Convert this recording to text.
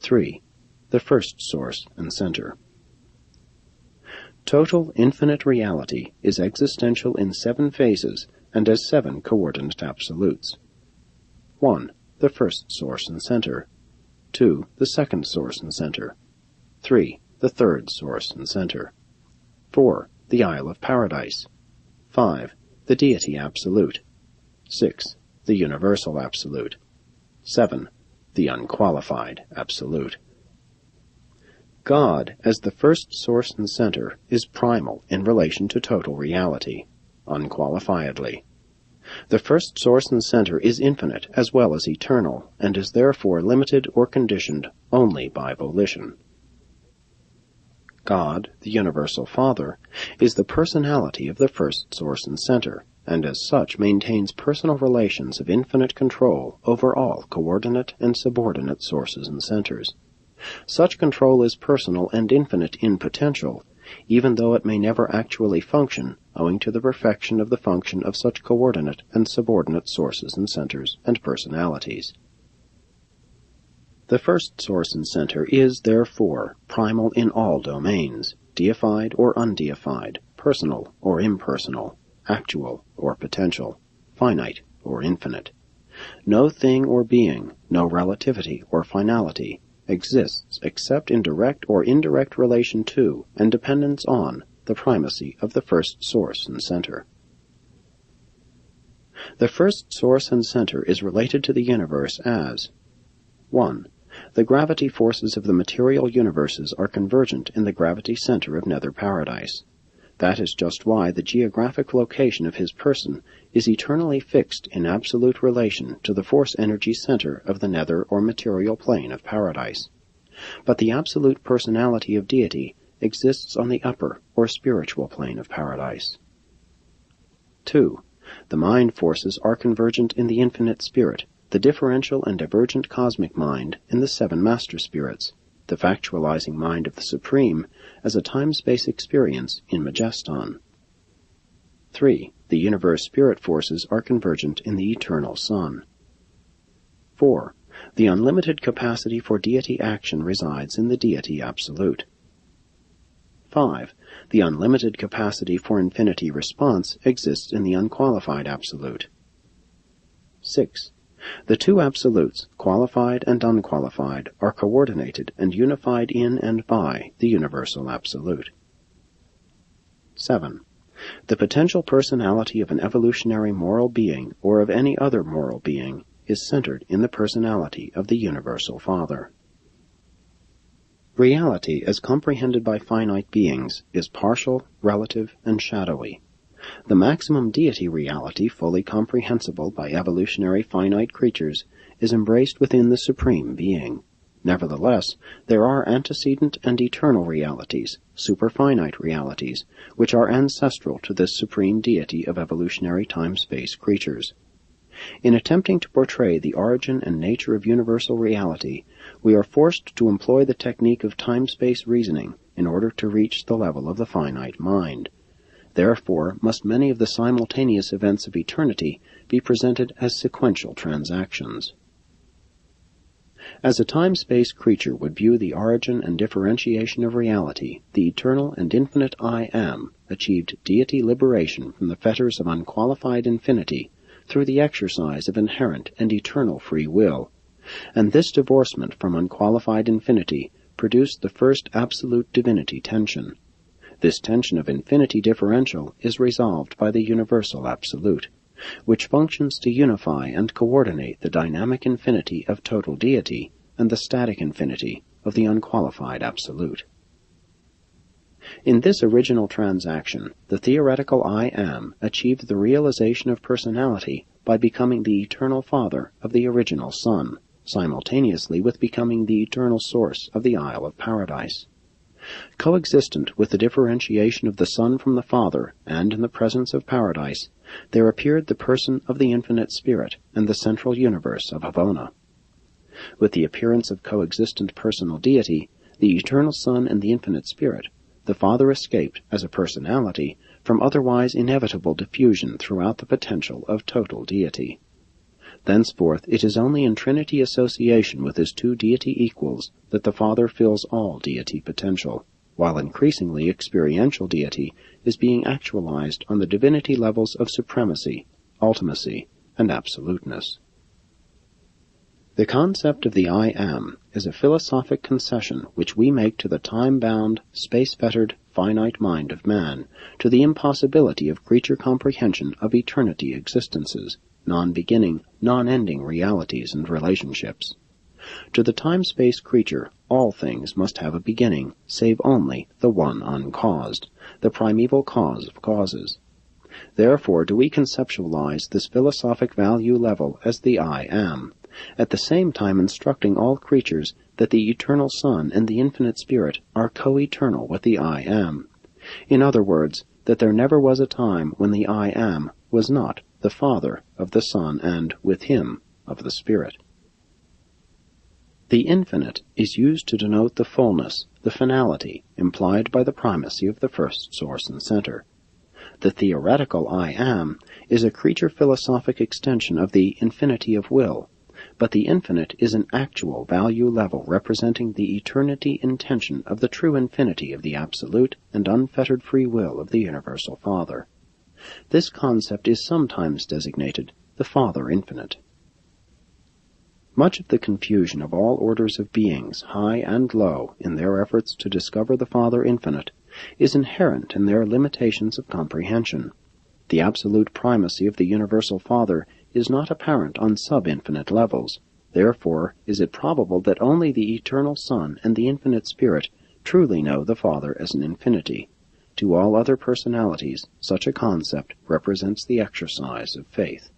3. The first source and center. Total infinite reality is existential in 7 phases and as 7 coordinate absolutes. 1. The first source and center. 2. The second source and center. 3. The third source and center. 4. The Isle of Paradise. 5. The Deity Absolute. 6. The Universal Absolute. 7. The Unqualified Absolute. God, as the first source and center, is primal in relation to total reality, unqualifiedly. The first source and center is infinite as well as eternal, and is therefore limited or conditioned only by volition. God, the Universal Father, is the personality of the first source and center, and as such maintains personal relations of infinite control over all coordinate and subordinate sources and centers. Such control is personal and infinite in potential, even though it may never actually function, owing to the perfection of the function of such coordinate and subordinate sources and centers and personalities. The first source and center is, therefore, primal in all domains, deified or undeified, personal or impersonal, actual or potential, finite or infinite. No thing or being, no relativity or finality, exists except in direct or indirect relation to and dependence on the primacy of the first source and center. The first source and center is related to the universe as 1. The gravity forces of the material universes are convergent in the gravity center of Nether Paradise. That is just why the geographic location of his person is eternally fixed in absolute relation to the force-energy center of the nether or material plane of paradise. But the absolute personality of deity exists on the upper or spiritual plane of paradise. 2. The mind forces are convergent in the infinite spirit, the differential and divergent cosmic mind in the 7 master spirits, the factualizing mind of the Supreme as a time-space experience in Majeston. 3. The universe spirit forces are convergent in the eternal Sun. 4. The unlimited capacity for deity action resides in the Deity Absolute. 5. The unlimited capacity for infinity response exists in the Unqualified Absolute. 6. The 2 absolutes, qualified and unqualified, are coordinated and unified in and by the Universal Absolute. 7. The potential personality of an evolutionary moral being or of any other moral being is centered in the personality of the Universal Father. Reality, as comprehended by finite beings, is partial, relative, and shadowy. The maximum deity reality, fully comprehensible by evolutionary finite creatures, is embraced within the Supreme Being. Nevertheless, there are antecedent and eternal realities, superfinite realities, which are ancestral to this supreme deity of evolutionary time-space creatures. In attempting to portray the origin and nature of universal reality, we are forced to employ the technique of time-space reasoning in order to reach the level of the finite mind. Therefore, must many of the simultaneous events of eternity be presented as sequential transactions. As a time-space creature would view the origin and differentiation of reality, the eternal and infinite I Am achieved deity liberation from the fetters of unqualified infinity through the exercise of inherent and eternal free will, and this divorcement from unqualified infinity produced the first absolute divinity tension. This tension of infinity differential is resolved by the Universal Absolute, which functions to unify and coordinate the dynamic infinity of total deity and the static infinity of the unqualified Absolute. In this original transaction, the theoretical I Am achieved the realization of personality by becoming the eternal Father of the original Son, simultaneously with becoming the eternal source of the Isle of Paradise. Coexistent with the differentiation of the Son from the Father, and in the presence of Paradise, there appeared the person of the Infinite Spirit and the central universe of Havona. With the appearance of coexistent personal deity, the Eternal Son and the Infinite Spirit, the Father escaped, as a personality, from otherwise inevitable diffusion throughout the potential of total deity. Thenceforth it is only in Trinity association with his two deity equals that the Father fills all deity potential, while increasingly experiential deity is being actualized on the divinity levels of supremacy, ultimacy, and absoluteness. The concept of the I Am is a philosophic concession which we make to the time-bound, space-fettered, finite mind of man, to the impossibility of creature comprehension of eternity existences, non-beginning, non-ending realities and relationships. To the time-space creature, all things must have a beginning, save only the one uncaused, the primeval cause of causes. Therefore do we conceptualize this philosophic value level as the I Am, at the same time instructing all creatures that the Eternal Son and the Infinite Spirit are co-eternal with the I Am. In other words, that there never was a time when the I Am was not the Father of the Son and, with him, of the Spirit. The infinite is used to denote the fullness, the finality, implied by the primacy of the first source and center. The theoretical I Am is a creature philosophic extension of the infinity of will, but the infinite is an actual value level representing the eternity intention of the true infinity of the absolute and unfettered free will of the Universal Father. This concept is sometimes designated the Father Infinite. Much of the confusion of all orders of beings, high and low, in their efforts to discover the Father Infinite, is inherent in their limitations of comprehension. The absolute primacy of the Universal Father is not apparent on sub-infinite levels. Therefore is it probable that only the Eternal Son and the Infinite Spirit truly know the Father as an infinity. To all other personalities, such a concept represents the exercise of faith.